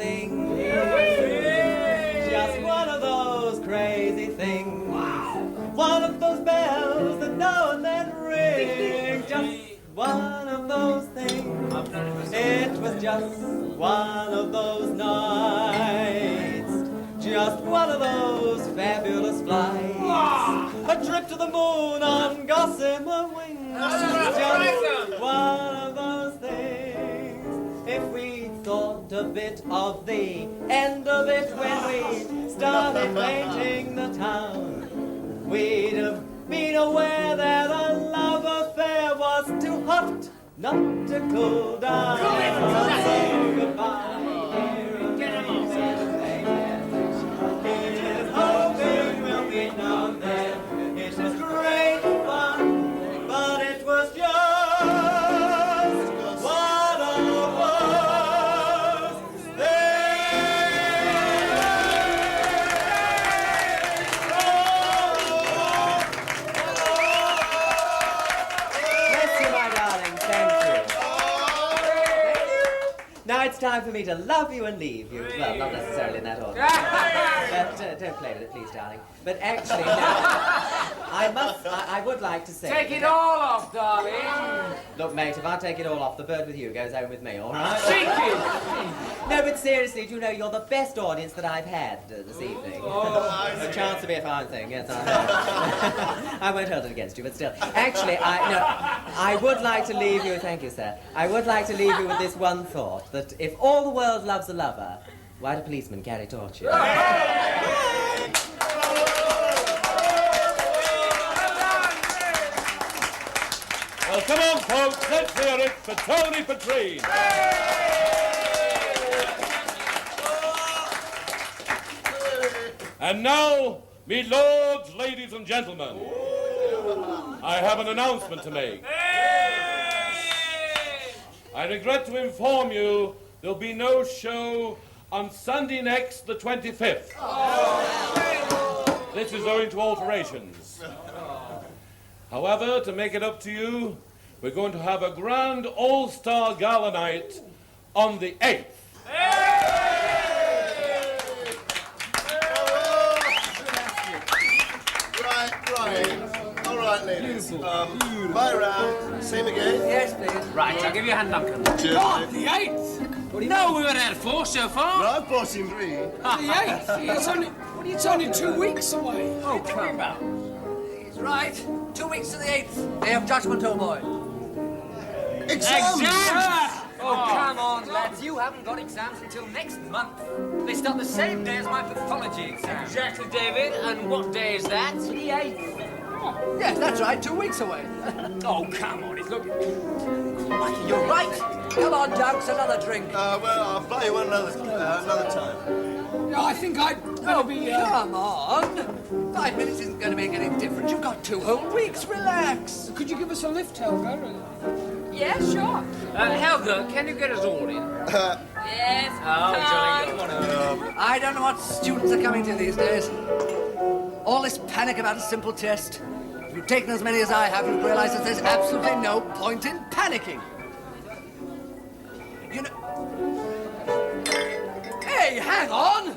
thing. Just one of those crazy things. One of those bells that now and then ring. Just one of those things. It was just one of those nights. Just one of those fabulous flights. A trip to the moon on gossamer wings. Just one of those things. If we thought a bit of the end of it when we started painting the town, we'd have been aware that a love affair was too hot not to cool down. Say goodbye. Here's hoping we'll meet now and then. It was great fun, but it was just one of those Bless you, my darling. Thank you. Now it's time for me to love you and leave you. Well, not necessarily in that order. But don't play with it, please, darling. But actually, I would like to say... Take it all off, darling. Look, mate, if I take it all off, the bird with you goes home with me, all right? Cheeky! No, but seriously, do you know, you're the best audience that I've had this evening. A chance to be a fine thing, yes, I know. I won't hold it against you, but still. Actually, I would like to leave you, thank you, sir. I would like to leave you with this one thought, that if all the world loves a lover, why do policemen carry torches? Well, come on, folks, let's hear it for Tony Patrine. And now, me lords, ladies and gentlemen, I have an announcement to make. I regret to inform you there'll be no show on Sunday next, the 25th. This is owing to alterations. However, to make it up to you, we're going to have a grand all-star gala night on the 8th. Right. All right, ladies. Bye round. Same again? Yes, please. Right, I'll give you a hand, Duncan. Cheers. God, the 8th! No, we were at 4 so far. No, I've bought him 3. The 8th? It's only 2 weeks away. Oh, come on. He's right. 2 weeks to the 8th. Day of judgment, old boy. Exams! Oh, come on, lads. You haven't got exams until next month. They start the same day as my pathology exam. Exactly, David. And what day is that? The 8th. Yes, that's right. 2 weeks away. Oh, come on. It's looking... Lucky, you're right. Come on, Dunks, another drink. Well, I'll buy you one another time. No, I think I'd better be... Come on. 5 minutes isn't going to make any difference. You've got 2 whole weeks. Relax. Could you give us a lift, Helga? Yeah, sure. Helga, can you get us all in? Yes. Oh, jolly good. I don't know what students are coming to these days. All this panic about a simple test. If you've taken as many as I have, you've realized that there's absolutely no point in panicking. You know... Hey, hang on!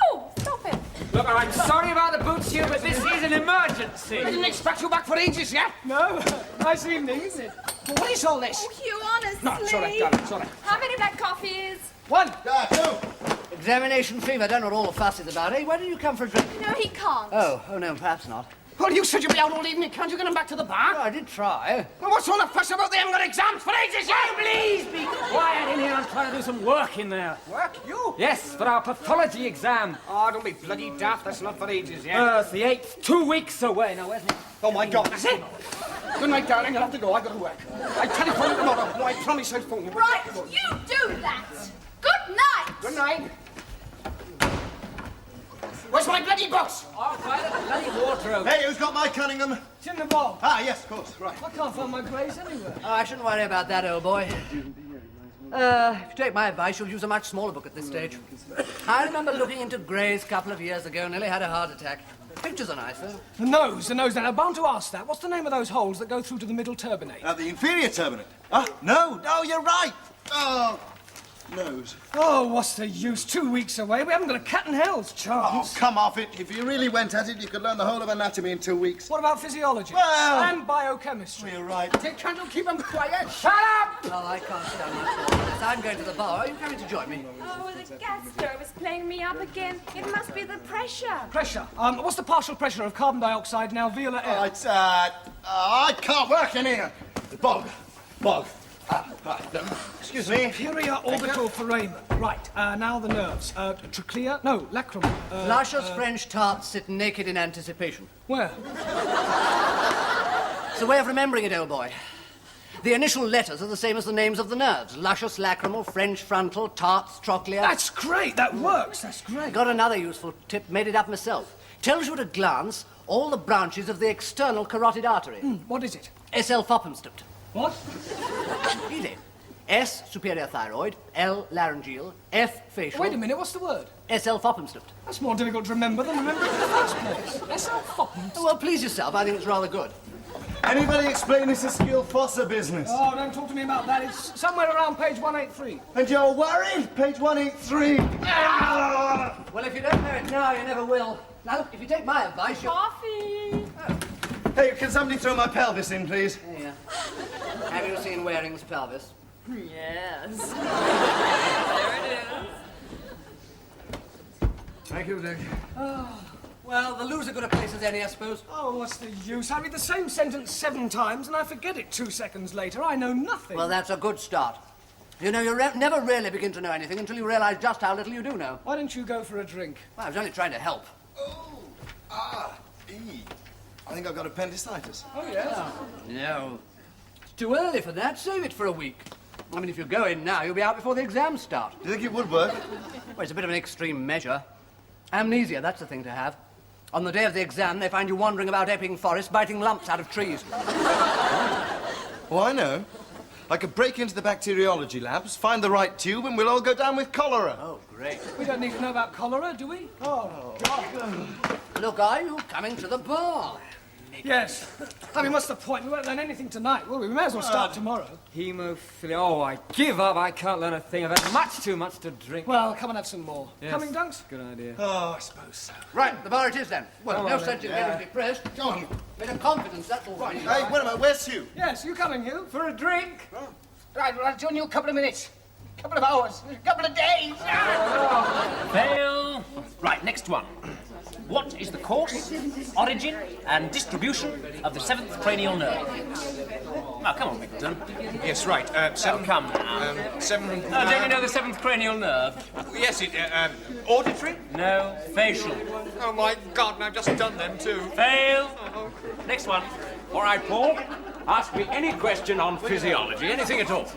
Oh, stop it. Look, I'm sorry about the boots here, but this is an emergency. I didn't expect you back for ages yet. No. Nice evening, isn't it? Well, what is all this? Oh, Hugh, honestly. No, it's all right, darling, it's all right. How many black coffees? 1. 2. Examination fever, don't know what all the fuss is about, eh? Why don't you come for a drink? No, he can't. Oh no, perhaps not. Well, you said you'd be out all evening. Can't you get him back to the bar? Oh, I did try. Well, what's all the fuss about? They haven't got exams for ages yet. Please be quiet in here. I'm trying to do some work in there. Work? You? Yes, for our pathology exam. Oh, don't be bloody daft. That's not for ages yet. It's the 8th. 2 weeks away now, isn't it? Oh, my God. That's it. Good night, darling. I'll have to go. I've got to work. I telephone you tomorrow. No, I promise I'll phone you. Right, you do that. Good night. Good night. Where's my bloody books? Oh, right at the bloody wardrobe. Hey, who's got my Cunningham? It's in the vault. Ah, yes, of course. Right. I can't find my place anywhere. Oh, I shouldn't worry about that, old boy. If you take my advice, you'll use a much smaller book at this stage. I remember looking into Gray's a couple of years ago, nearly had a heart attack. Pictures are nice, though. The nose. Now, I'm bound to ask that. What's the name of those holes that go through to the middle turbinate? The inferior turbinate. No, you're right. Oh, nose. Oh, what's the use? 2 weeks away. We haven't got a cat in hell's chance. Oh, come off it. If you really went at it, you could learn the whole of anatomy in 2 weeks. What about physiology? Well- And biochemistry? You're right. Take Trundle, keep them quiet. Shut up! Oh, I can't stand much more. I'm going to the bar. Are you coming to join me? Oh, the gas stove is playing me up again. It must be the pressure. Pressure. What's the partial pressure of carbon dioxide in alveolar air? I can't work in here. Bog. Excuse me. Superior orbital foramen. Right, now the nerves. Trachea? No, lacrimal. Luscious French tarts sit naked in anticipation. Where? It's a way of remembering it, old boy. The initial letters are the same as the names of the nerves. Luscious, lacrimal, French frontal, tarts, trochlea. That's great. That works. That's great. Got another useful tip. Made it up myself. Tells you at a glance all the branches of the external carotid artery. What is it? SL Foppenstifte. What? Easy. S, superior thyroid. L, laryngeal. F, facial. Wait a minute. What's the word? SL Foppenstifte. That's more difficult to remember than remembering in the first place. SL Foppens. Oh, well, please yourself. I think it's rather good. Anybody explain this Esquil Fossa business? Oh, don't talk to me about that. It's somewhere around page 183. And you're worried? Page 183. Well, if you don't know it now, you never will. Now, look, if you take my advice, you'll... Coffee. Hey, can somebody throw my pelvis in, please? There you are. Have you seen Waring's pelvis? Yes. Thank you, Dick. Well, the loser got a place as any, I suppose. Oh, what's the use? I read the same sentence 7 times and I forget it 2 seconds later. I know nothing. Well, that's a good start. You know, you never really begin to know anything until you realize just how little you do know. Why don't you go for a drink? Well, I was only trying to help. I think I've got appendicitis. Oh, yes. No. It's too early for that. Save it for a week. I mean, if you go in now, you'll be out before the exams start. Do you think it would work? Well, it's a bit of an extreme measure. Amnesia, that's the thing to have. On the day of the exam, they find you wandering about Epping Forest, biting lumps out of trees. Oh, I know. I could break into the bacteriology labs, find the right tube, and we'll all go down with cholera. Oh, great. We don't need to know about cholera, do we? Oh, God. Look, are you coming to the bar? Yes. I mean, what's the point? We won't learn anything tonight, will we? We may as well start tomorrow. Hemophilia. Oh, I give up. I can't learn a thing. I've had too much to drink. Well, come and have some more. Yes. Coming, Dunks? Good idea. Oh, I suppose so. Right, the bar it is then. Well, Come no on, sense in getting depressed. Go on. Bit of confidence, that's all right. Hey, wait a minute. Where's Hugh? Yes, you coming, Hugh? For a drink? Right, well, I'll join you a couple of minutes. Couple of hours. A couple of days. Fail. Right, next one. What is the course, origin, and distribution of the 7th cranial nerve? Oh, come on, Middleton. Yes, right. Oh, come now. 7. Oh, don't you know the 7th cranial nerve? Yes, auditory? No, facial. Oh my God! And I've just done them too. Fail. Next one. All right, Paul. Ask me any question on physiology, anything at all.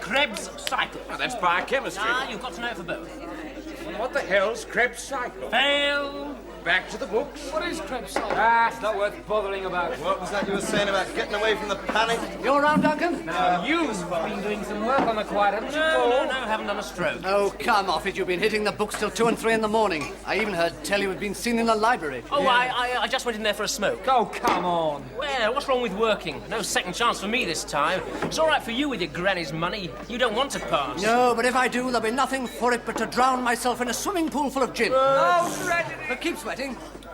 Krebs cycle. Oh, that's biochemistry. Ah, you've got to know it for both. What the hell's Krebs cycle? Fail. Back to the books. What is Krebs cycle? Ah, it's not worth bothering about. What was that you were saying about getting away from the panic? You're around, Duncan? Now, you've been doing some work on the quiet, haven't you, Paul? No, haven't done a stroke. Oh, come off it. You've been hitting the books till 2 and 3 in the morning. I even heard tell you had been seen in the library. Oh, I just went in there for a smoke. Oh, come on. Well, what's wrong with working? No second chance for me this time. It's all right for you with your granny's money. You don't want to pass. No, but if I do, there'll be nothing for it but to drown myself in a swimming pool full of gin. Oh, tragedy. But keep sweating.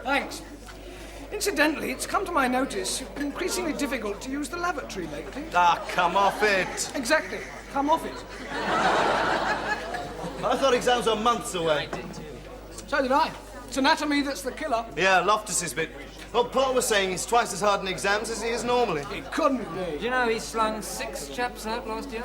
Thanks. Incidentally, it's come to my notice increasingly difficult to use the lavatory lately. Ah, come off it. Exactly. Come off it. I thought exams were months away. So did I. It's anatomy that's the killer. Yeah, Loftus's bit. Well, Paul was saying he's twice as hard in exams as he is normally. It couldn't be. Do you know he slung 6 chaps out last year?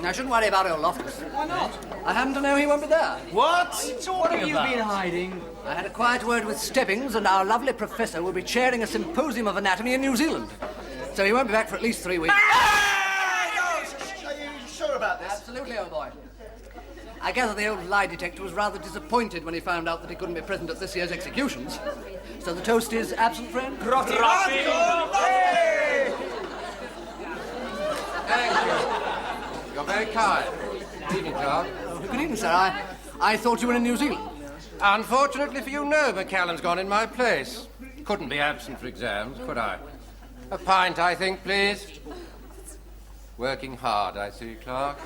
I shouldn't worry about old Loftus. Why not? I happen to know he won't be there. What? What have you been hiding? I had a quiet word with Stebbings, and our lovely professor will be chairing a symposium of anatomy in New Zealand. So he won't be back for at least 3 weeks. Are you sure about this? Absolutely, old boy. I gather the old lie detector was rather disappointed when he found out that he couldn't be present at this year's executions. So the toast is absent friend? Grotty. Thank you. You're very kind. Good evening, Clark. Good evening, sir. I thought you were in New Zealand. Unfortunately for you, no, McCallum's gone in my place. Couldn't be absent for exams, could I? A pint, I think, please. Working hard, I see, Clark.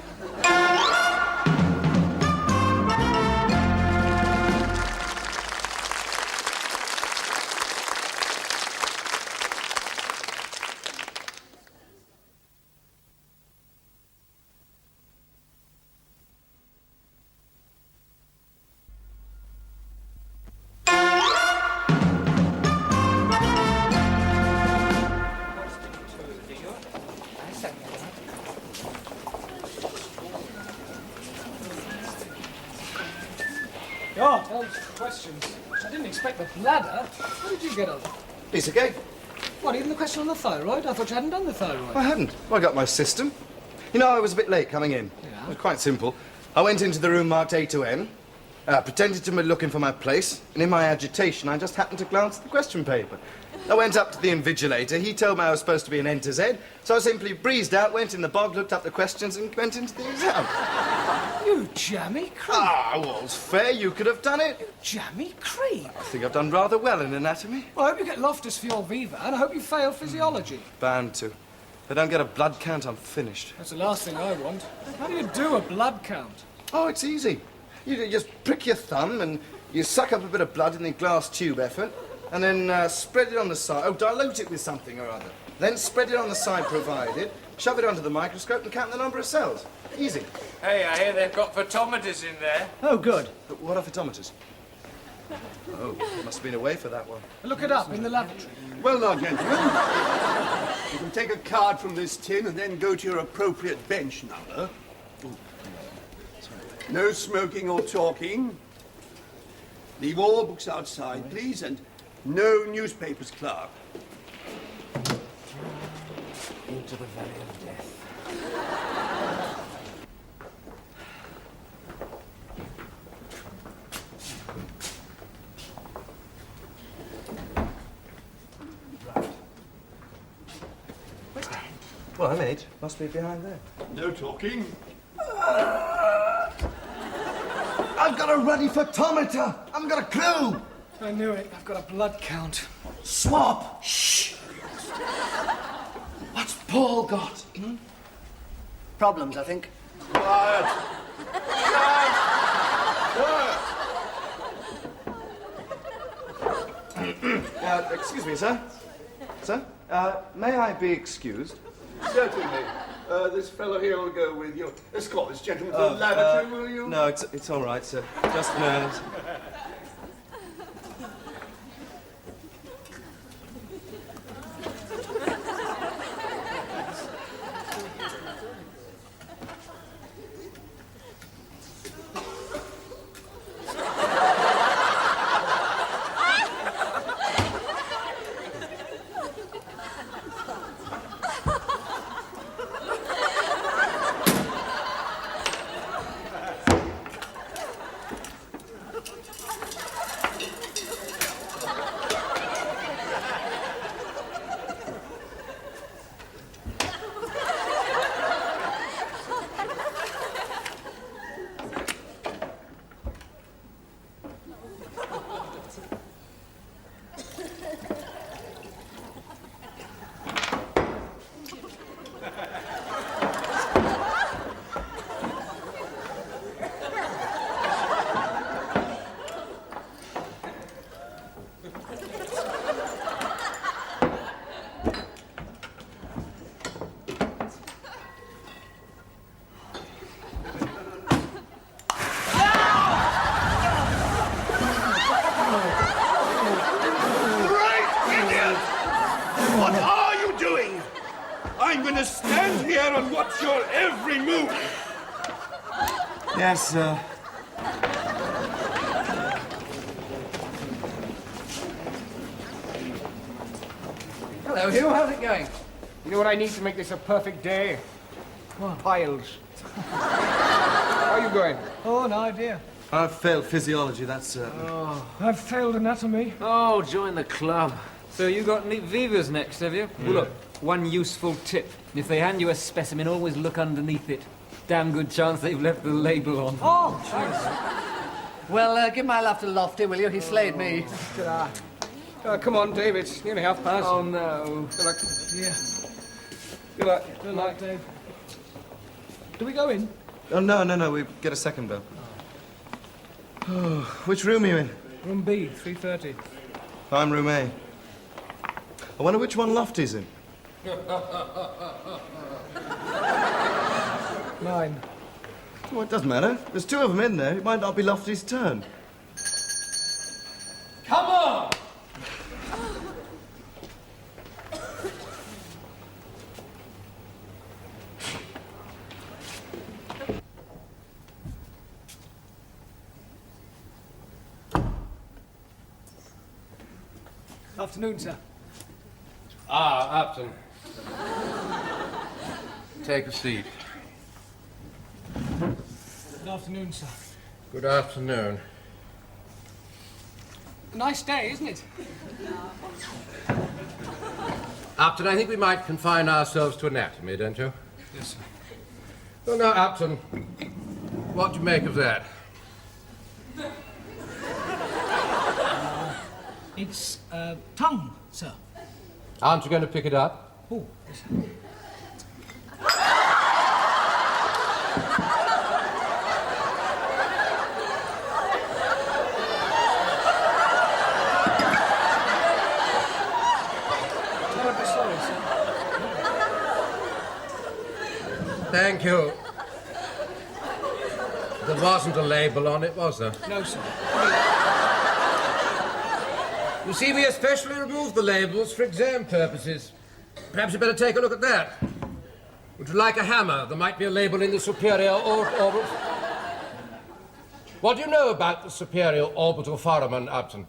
Oh, those questions. I didn't expect the bladder. How did you get on? Piece of cake. What, even the question on the thyroid? I thought you hadn't done the thyroid. I hadn't. Well, I got my system. You know, I was a bit late coming in. Yeah? It was quite simple. I went into the room marked A to N, pretended to be looking for my place, and in my agitation, I just happened to glance at the question paper. I went up to the invigilator. He told me I was supposed to be an N to Z, so I simply breezed out, went in the bog, looked up the questions, and went into the exam. You jammy creep. Ah, all's fair. You could have done it. Jammy creep. I think I've done rather well in anatomy. Well, I hope you get Loftus for your Viva, and I hope you fail physiology. Bound to. If I don't get a blood count, I'm finished. That's the last thing I want. How do you do a blood count? Oh, it's easy. You just prick your thumb and you suck up a bit of blood in the glass tube effort, and then spread it on the side. Oh, dilute it with something or other. Then spread it on the side provided, shove it onto the microscope and count the number of cells. Easy. Hey, I hear they've got photometers in there. Oh, good. But what are photometers? Oh, must have been away for that one. Look it up in the lavatory. Well now, gentlemen, you can take a card from this tin and then go to your appropriate bench number. No smoking or talking. Leave all books outside, please, and no newspapers, Clark. Into the valley of death. Well, I'm 8. Must be behind there. No talking. I've got a ruddy photometer. I haven't got a clue. I knew it. I've got a blood count. Swap. Shh. What's Paul got? Hmm? Problems, I think. Quiet. Excuse me, sir. Sir, may I be excused? Certainly. This fellow here will go with you. Escort this gentleman to the lavatory, will you? No, it's all right, sir. Just nerves. What are you doing? I'm going to stand here and watch your every move. Yes, sir. Hello, Hugh. How's it going? You know what I need to make this a perfect day? Piles. How are you going? Oh, no idea. I've failed physiology, that's certain. I've failed anatomy. Oh, join the club. So you got neat Vivas next, have you? Well, look, one useful tip. If they hand you a specimen, always look underneath it. Damn good chance they've left the label on. Oh, jeez. Well, give my love to Lofty, will you? He slayed me. Come on, Dave. It's nearly 5:30. Oh, no. Good luck. Yeah. Good luck. Good luck, Dave. Do we go in? Oh, no, we get a second bell. Oh, which room are you in? Room B, 3:30. I'm room A. I wonder which one Lofty's in. 9. Well, it doesn't matter. There's 2 of them in there. It might not be Lofty's turn. Come on! Afternoon, sir. Ah, Upton. Take a seat. Good afternoon, sir. Good afternoon. A nice day, isn't it? Upton, I think we might confine ourselves to anatomy, don't you? Yes, sir. Well, now, Upton, what do you make of that? It's tongue, sir. Aren't you going to pick it up? Oh, yes, sir. Terribly sorry, sir. Thank you. There wasn't a label on it, was there? No, sir. You see, we especially removed the labels for exam purposes. Perhaps you'd better take a look at that. Would you like a hammer? There might be a label in the superior orbital. What do you know about the superior orbital foramen, Upton?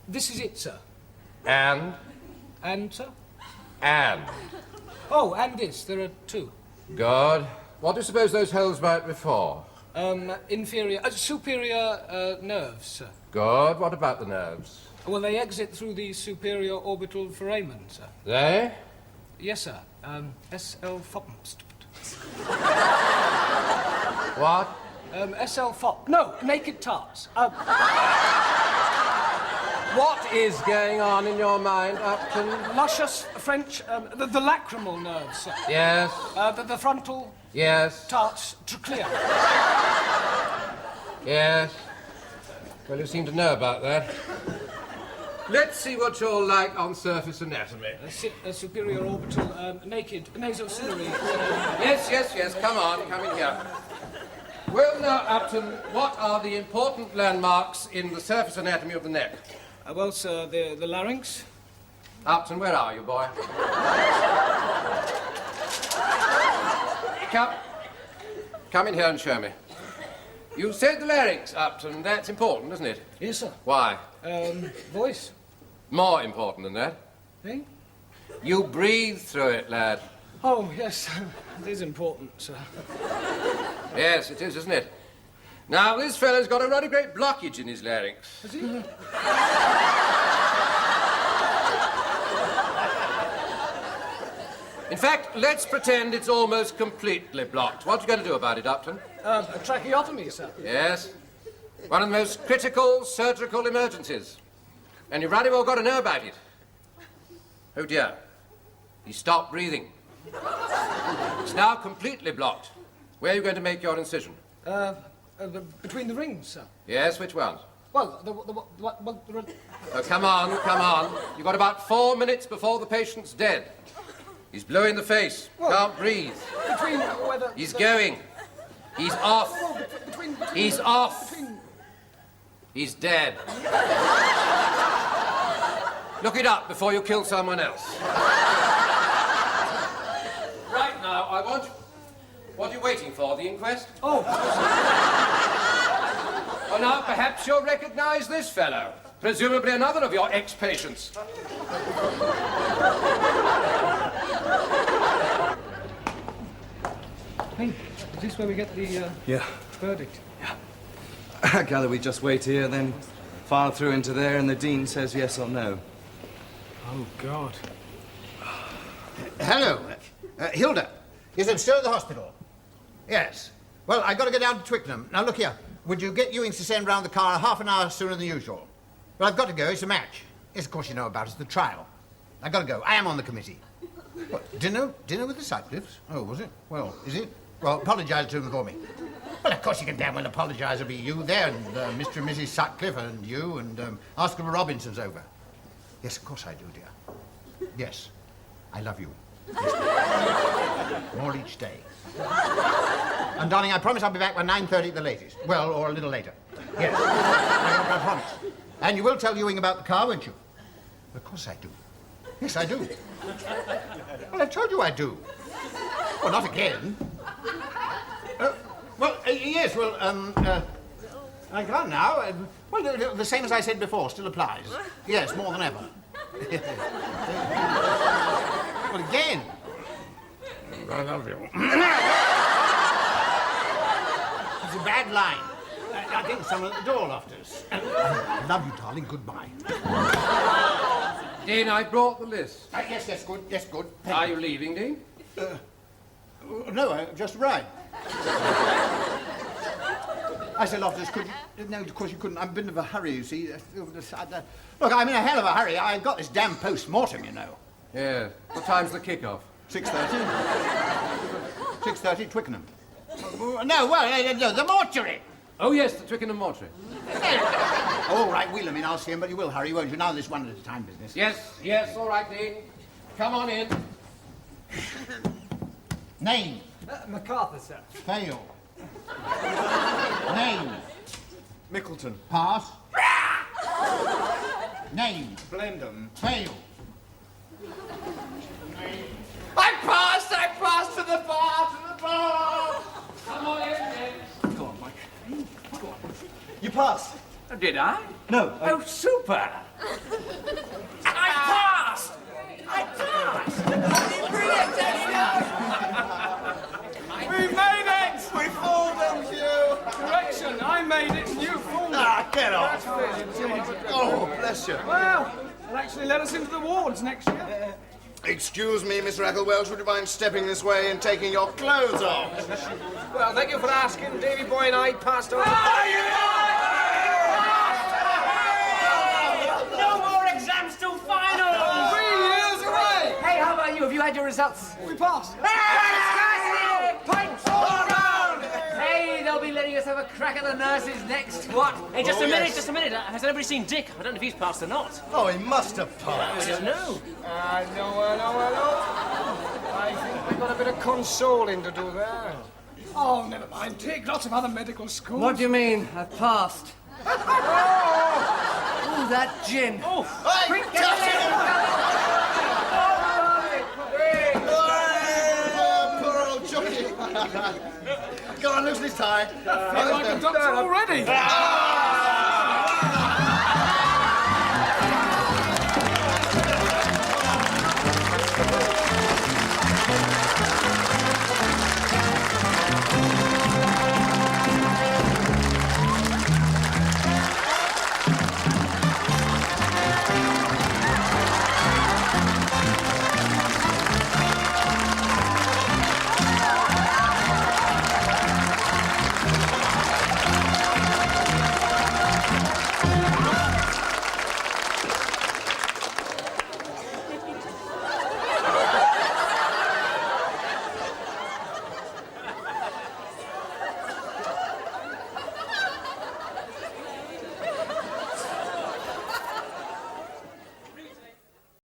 This is it, sir. And? And, sir? And. Oh, and this. There are 2. Good. What do you suppose those holes might be for? Superior nerves, sir. Good. What about the nerves? Well, they exit through the superior orbital foramen, sir. They? Yes, sir. SL Foppenst. What? SL Fop. No, naked tarts. What is going on in your mind, Upton? Luscious French, the lacrimal nerves, sir. Yes. The frontal Yes. tarts trochlea. Yes. Well, you seem to know about that. Let's see what you're like on surface anatomy. Superior orbital, naked, nasociliary. Yes. Come on, come in here. Well, now, Upton, what are the important landmarks in the surface anatomy of the neck? Well, sir, the larynx. Upton, where are you, boy? Come in here and show me. You said the larynx, Upton. That's important, isn't it? Yes, sir. Why? Voice. More important than that. Eh? You breathe through it, lad. Oh, yes. It is important, sir. Yes, it is, isn't it? Now, this fellow's got a rather great blockage in his larynx. Has he? In fact, let's pretend it's almost completely blocked. What are you going to do about it, Upton? A tracheotomy, sir. Yes. One of the most critical surgical emergencies. And you've rather well got to know about it. Oh, dear. He stopped breathing. It's now completely blocked. Where are you going to make your incision? Between the rings, sir. Yes, which ones? Well, Oh, come on. You've got about 4 minutes before the patient's dead. He's blue in the face. Can't breathe. Between whether... He's going. He's off. He's off. He's dead. Look it up before you kill someone else. Right now, I want... What are you waiting for, the inquest? Oh, Oh, now, perhaps you'll recognize this fellow. Presumably another of your ex-patients. hey, is this where we get the verdict? I gather we just wait here, then file through into there, and the dean says yes or no. Oh, God. Hello. Hilda. Is it still at the hospital? Yes. Well, I've got to go down to Twickenham. Now, look here. Would you get Ewings to send round the car half an hour sooner than usual? Well, I've got to go. It's a match. Yes, of course you know about it. It's the trial. I've got to go. I am on the committee. What, dinner with the Sutcliffes? Oh, was it? Well, is it? Well, apologise to them for me. Well, of course you can damn well apologise. It'll be you there and Mr. and Mrs. Sutcliffe and you and Oscar Robinson's over. Yes, of course I do, dear. Yes. I love you. Yes. More each day. And, darling, I promise I'll be back by 9:30 at the latest. Well, or a little later. Yes. I promise. And you will tell Ewing about the car, won't you? Of course I do. Yes, I do. Well, I told you I do. Well, not again. Yes, well, I can't now. Well, the same as I said before still applies. Yes, more than ever. Well, again. I love you. It's a bad line. I think someone at the door left us. I love you, darling. Goodbye. Dean, I brought the list. Yes, good. Yes, good. Are you leaving, Dean? No, I just arrived. I said, Loftus, could you... No, of course you couldn't. I'm in a bit of a hurry, you see. Look, I'm in a hell of a hurry. I've got this damn post-mortem, you know. Yeah. What time's the kick-off? 6:30. 6:30, Twickenham. No, the mortuary. Oh, yes, the Twickenham mortuary. All right, wheel him in. I'll see him, but you will hurry, won't you? Now this one at a time business. Yes, all right, Dean. Come on in. Name. MacArthur, sir. Fail. Name. Mickleton. Pass. Name. Blendham. Fail. I passed to the bar. Come on in, then. Go on, Mike. Go on. You passed. Did I? No. Oh, super. I passed. Brilliant, We made it! We fooled them, Hugh. Correction, I made it and you fooled me. Ah, get off. That's fair. Oh, bless you. Well, they'll actually let us into the wards next year. Excuse me, Miss Rackle Welsh, would you mind stepping this way and taking your clothes off? Well, thank you for asking. Davy Boy and I passed on. No more exams till finals! 3 years away! Hey, how about you? Have you had your results? We passed. Pints all around! Hey, they'll be letting us have a crack at the nurses next. What? Hey, just Oh, a minute, yes. just a minute. Has anybody seen Dick? I don't know if he's passed or not. Oh, he must have passed. I don't know. I know. I think we've got a bit of consoling to do there. Oh, never mind. Take lots of other medical schools. What do you mean? I've passed. Ooh, that gin. Oh, Hey, touch him! Poor old jockey. Go on, loosen his tie. I feel like a doctor already.